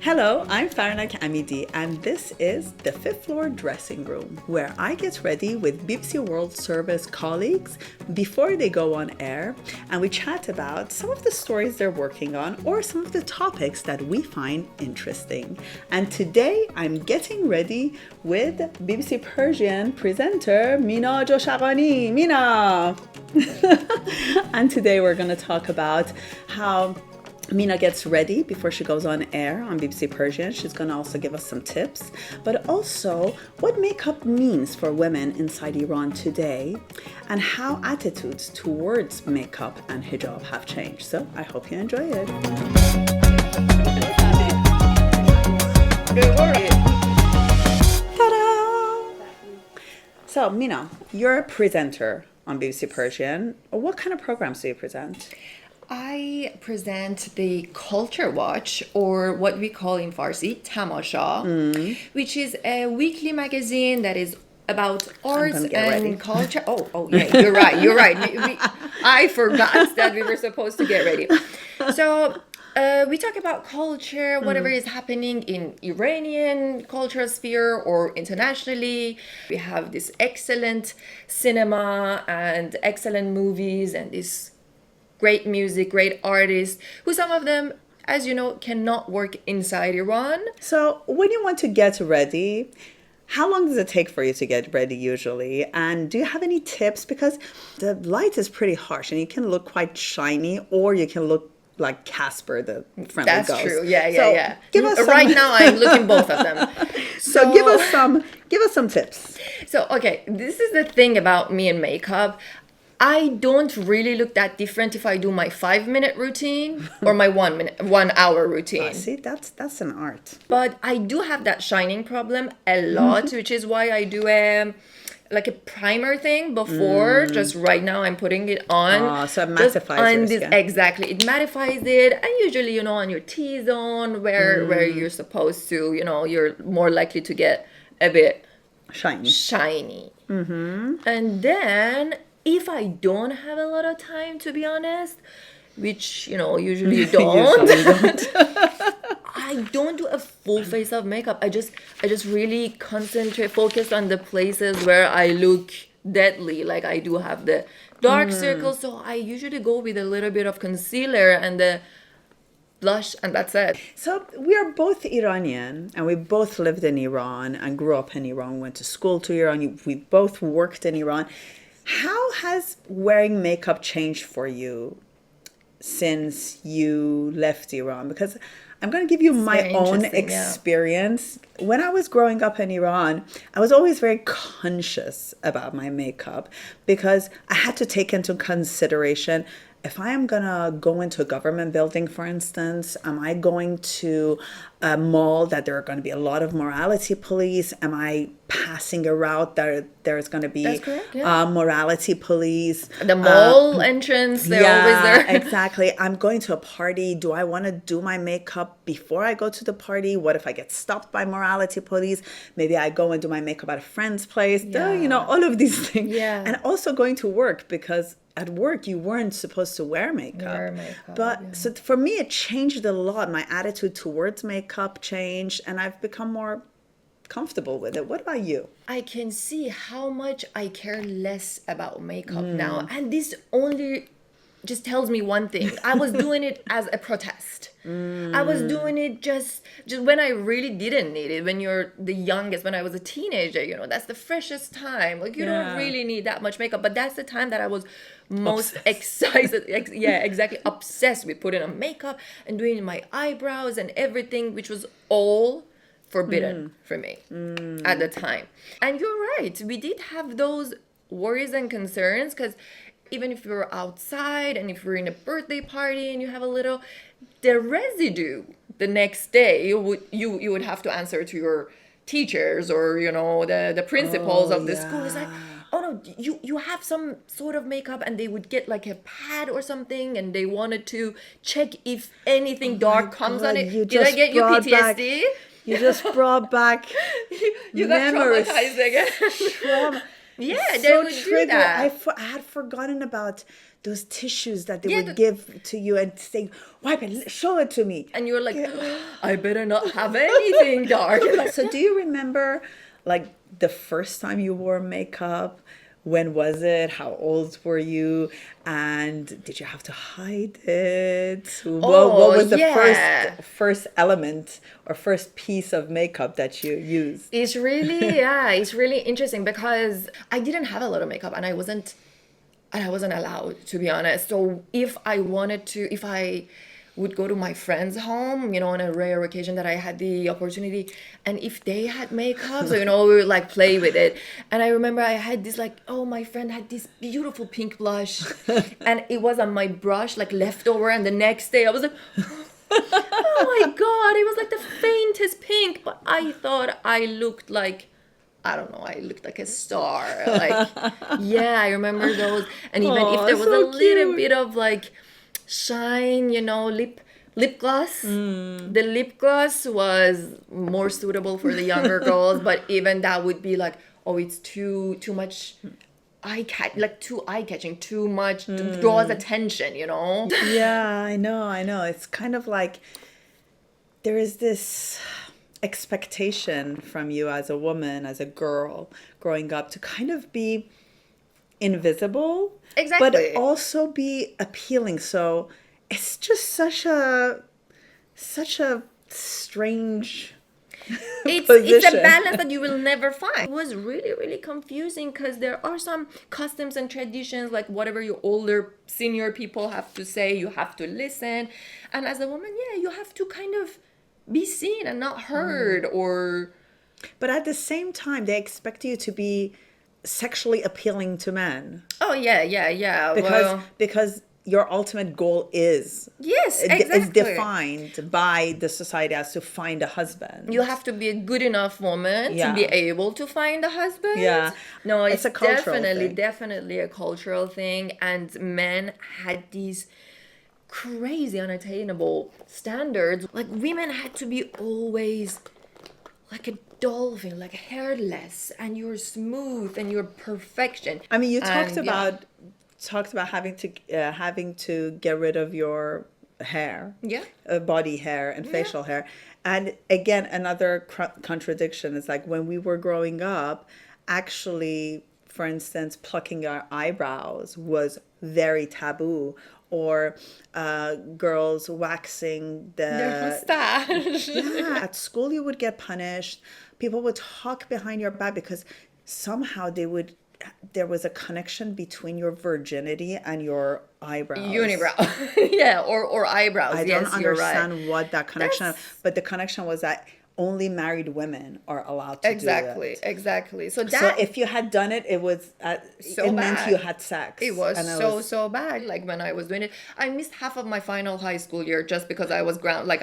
Hello, I'm Farnak Amidi, and this is the Fifth Floor Dressing Room, where I get ready with BBC World Service colleagues before they go on air, and we chat about some of the stories they're working on or some of the topics that we find interesting. And today I'm getting ready with BBC Persian presenter Mina Joshagani. Mina! And today we're going to talk about how Mina gets ready before she goes on air on BBC Persian. She's going to also give us some tips, but also what makeup means for women inside Iran today and how attitudes towards makeup and hijab have changed. So I hope you enjoy it. Ta-da! So Mina, you're a presenter on BBC Persian. What kind of programs do you present? I present the Culture Watch, or what we call in Farsi, Tamasha, which is a weekly magazine that is about arts and culture. Oh, yeah, you're right. I forgot that we were supposed to get ready. So we talk about culture, whatever is happening in Iranian cultural sphere or internationally. We have this excellent cinema and excellent movies and this great music, great artists, who some of them, as you know, cannot work inside Iran. So when you want to get ready, how long does it take for you to get ready usually? And do you have any tips? Because the light is pretty harsh and you can look quite shiny or you can look like Casper, the friendly ghost. That's true. Yeah. Give us right now, I'm looking both of them. So give us some tips. So, okay, this is the thing about me and makeup. I don't really look that different if I do my 5-minute routine or my 1 hour routine. See, that's an art. But I do have that shining problem a lot, which is why I do a primer thing before. Just right now I'm putting it on. So it mattifies your skin. Exactly. It mattifies it. And usually, on your T-zone where you're supposed to, you're more likely to get a bit shiny. And then if I don't have a lot of time, to be honest, which, usually you don't, I don't do a full face of makeup. I just really focus on the places where I look deadly. Like I do have the dark circles, so I usually go with a little bit of concealer and the blush, and that's it. So we are both Iranian and we both lived in Iran and grew up in Iran, went to school to Iran. We both worked in Iran. How has wearing makeup changed for you since you left Iran? Because I'm going to give you my own experience. Yeah. When I was growing up in Iran, I was always very conscious about my makeup because I had to take into consideration, if I am going to go into a government building, for instance, am I going to a mall that there are going to be a lot of morality police? Am I passing a route that there's going to be morality police? The mall entrance, they're always there. Exactly. I'm going to a party. Do I want to do my makeup before I go to the party? What if I get stopped by morality police? Maybe I go and do my makeup at a friend's place. Yeah. All of these things. Yeah. And also going to work, because at work you weren't supposed to wear makeup. So for me it changed a lot. My attitude towards makeup changed and I've become more comfortable with it. What about you? I can see how much I care less about makeup now, and this only just tells me one thing. I was doing it as a protest. I was doing it just when I really didn't need it. When you're the youngest, when I was a teenager, that's the freshest time. Like you don't really need that much makeup, but that's the time that I was most excited. Exactly, obsessed with putting on makeup and doing my eyebrows and everything, which was all forbidden for me at the time. And you're right, we did have those worries and concerns, because even if you're outside and if you're in a birthday party and you have a little, the residue the next day, you would have to answer to your teachers or the principals of the school. It's like, oh no, you have some sort of makeup, and they would get like a pad or something and they wanted to check if anything dark comes on it. Did I get you PTSD? You just brought back you memories. got traumatized again. Yeah, they would do that. I had forgotten about those tissues that they Yeah, would give to you and say, wipe it, show it to me. and you're like, I better not have anything dark. Like, So do you remember like the first time you wore makeup? When was it? How old were you? And did you have to hide it? What was the yeah. first element or first piece of makeup that you used? It's really, yeah, it's really interesting because I didn't have a lot of makeup and I wasn't allowed, to be honest. So if I would go to my friend's home, on a rare occasion that I had the opportunity, and if they had makeup, so we would like play with it. And I remember I had this like, oh, my friend had this beautiful pink blush, and it was on my brush like leftover, and the next day I was like, oh my god, it was like the faintest pink, but I thought I looked like, I don't know, I looked like a star. Like, yeah, I remember those. And even if there was so a little cute. bit of like shine, lip gloss. The lip gloss was more suitable for the younger girls, but even that would be like, oh, it's too much too eye-catching, too much, draws attention, Yeah, I know. It's kind of like there is this expectation from you as a woman, as a girl growing up to kind of be invisible, Exactly. but also be appealing. So it's just such a strange It's position. a balance that you will never find. It was really, really confusing because there are some customs and traditions, like whatever your older senior people have to say, you have to listen. And as a woman, yeah, you have to kind of be seen and not heard, or But at the same time, they expect you to be sexually appealing to men oh yeah. because your ultimate goal is Yes, is exactly. defined by the society as to find a husband. You have to be a good enough woman to Yeah. be able to find a husband. Yeah. No, It's it's a cultural definitely, thing. definitely a cultural thing. And men had these crazy unattainable standards. Like women had to be always like a dolphin, like hairless, and you're smooth and you're perfection. I mean, you talked And, yeah. about having to get rid of your hair, Yeah. body hair and facial hair, and again another contradiction is like when we were growing up, actually, for instance, plucking our eyebrows was very taboo, or girls waxing Their mustache. yeah, at school you would get punished. People would talk behind your back because somehow there was a connection between your virginity and your eyebrows. Unibrow. Yeah, or eyebrows. I Yes, don't you're right. understand what that connection, That's- but the connection was that only married women are allowed to do it. Exactly. So So that if you had done it, it was So it meant bad. you had sex. it was And so bad. Like when I was doing it, I missed half of my final high school year just because I was Grounded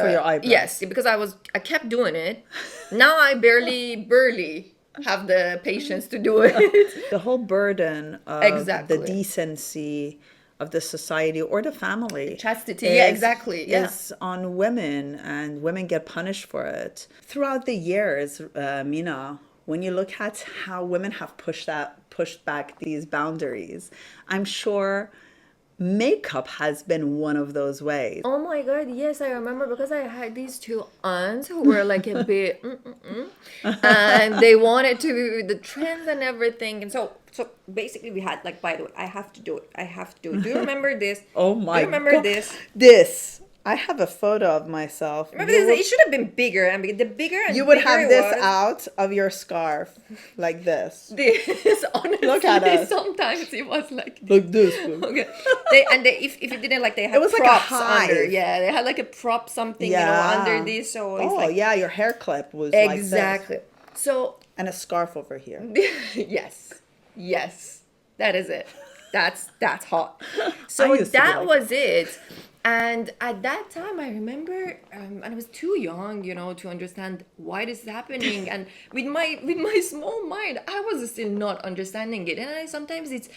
for your eyebrows. Yes, because I kept doing it. Now I barely have the patience to do it. the whole burden of Exactly. the decency of the society or the family Chastity, yeah, exactly, yeah. is on women, and women get punished for it throughout the years. Mina, when you look at how women have pushed back these boundaries, I'm sure makeup has been one of those ways. Oh my god, yes, I remember because I had these two aunts who were like a bit and they wanted to the trends and everything. And so basically we had like, by the way, I have to do it. Do you remember this? Oh Do my you remember God. this? I have a photo of myself. Remember You this? It should have been bigger, and the bigger and You would bigger have it this was, out of your scarf like this. This honestly, Look at us. sometimes it was like Like this. okay. If you didn't like, they had It was like a props hive. under. Yeah, they had like a prop something, under this. So it's Oh like yeah, your hair clip was like this. exactly. So And a scarf over here. yes, that is it. That's hot. So used to be that like was it. And at that time, I remember, and I was too young, to understand why this is happening. And with my small mind, I was still not understanding it. And sometimes it's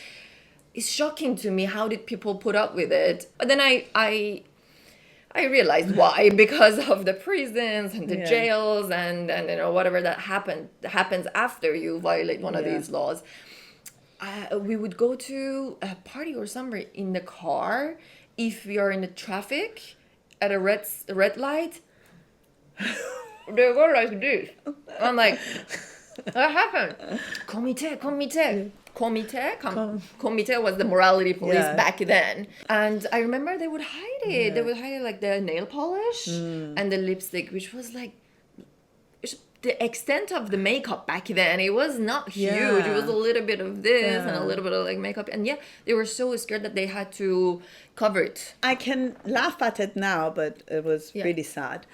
shocking to me, how did people put up with it? But then I realized why, because of the prisons and the Yeah. jails and whatever that happens after you violate one of Yeah. these laws. we would go to a party or somewhere in the car. If we are in the traffic at a red light, they go like this. I'm like, what happened? Comité. Comité was the morality police Yeah. back then. And I remember they would hide it. They would hide it like the nail polish and the lipstick, which was like the extent of the makeup back then. It was not huge. Yeah. It was a little bit of this and Yeah. a little bit of like makeup. And yeah, they were so scared that they had to cover it. I can laugh at it now, but it was Yeah. really sad.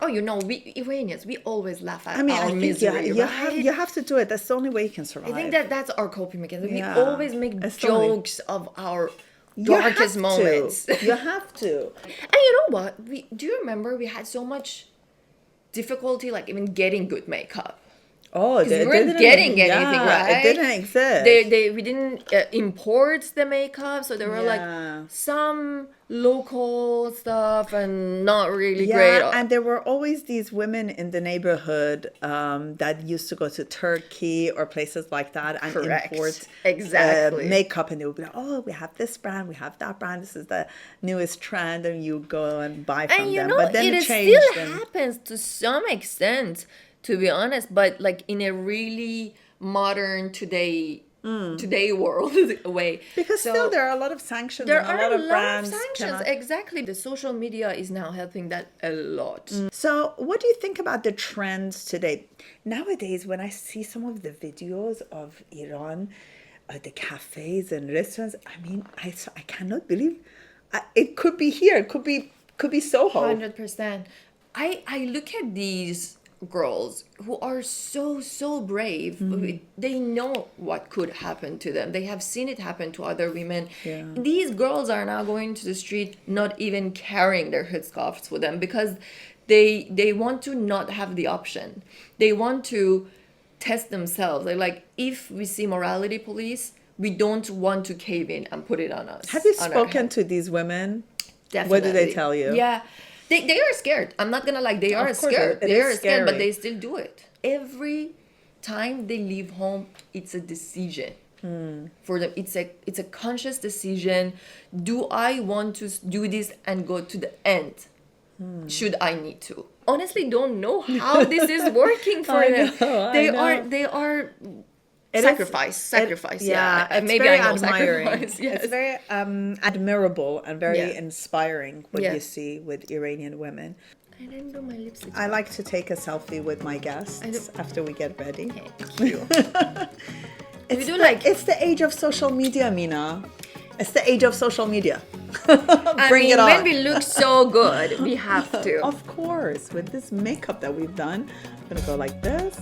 Oh, we Iranians, we always laugh at I mean, our I think misery, you right? have to do it. That's the only way you can survive. I think that's our coping mechanism. Yeah. We always make It's the only- jokes of our You have darkest to. moments. You have to. And you know what? Do you remember we had so much difficulty, like even getting good makeup? Oh, We weren't getting anything, right? It didn't exist. We didn't import the makeup, so there were Yeah. like some local stuff and not really Yeah, great. and there were always these women in the neighborhood that used to go to Turkey or places like that and Correct. import Exactly. makeup, and they would be like, "Oh, we have this brand, we have that brand. This is the newest trend," and you go and buy from And you them. know, But then it it still changed. and- happens to some extent, to be honest, but like in a really modern today world way. Because So still there are a lot of sanctions. there and are a lot of of brands sanctions. cannot- Exactly. The social media is now helping that a lot. So, what do you think about the trends today? Nowadays, when I see some of the videos of Iran, the cafes and restaurants, I mean, I cannot believe it could be here. It could be Soho. 100%. I look at these girls who are so brave. They know what could happen to them. They have seen it happen to other women. Yeah. These girls are now going to the street not even carrying their headscarves with them because they want to not have the option. They want to test themselves. They're like, if we see morality police, we don't want to cave in and put it on us. Have you on our spoken head. to these women? Definitely. What do they tell you? Yeah. They are scared. I'm not gonna lie, they are Of course, scared. it They is are scared, but scary. they still do it. Every time they leave home, it's a decision. For them, it's a conscious decision. Do I want to do this and go to the end? Should I need to? Honestly, don't know how this is working for I them. know, I know. They are It is- sacrifice. Yeah, it's maybe very I know admiring. sacrifice. Yes. It's very admirable and very Yeah. inspiring what Yeah. you see with Iranian women. I didn't do my lipstick. I like to take a selfie with my guests after we get ready. Thank you. It's do the, like- it's the age of social media, Mina. It's the age of social media. I Bring mean, it on. when we look so good, we have to. Of course, with this makeup that we've done, I'm gonna go like this.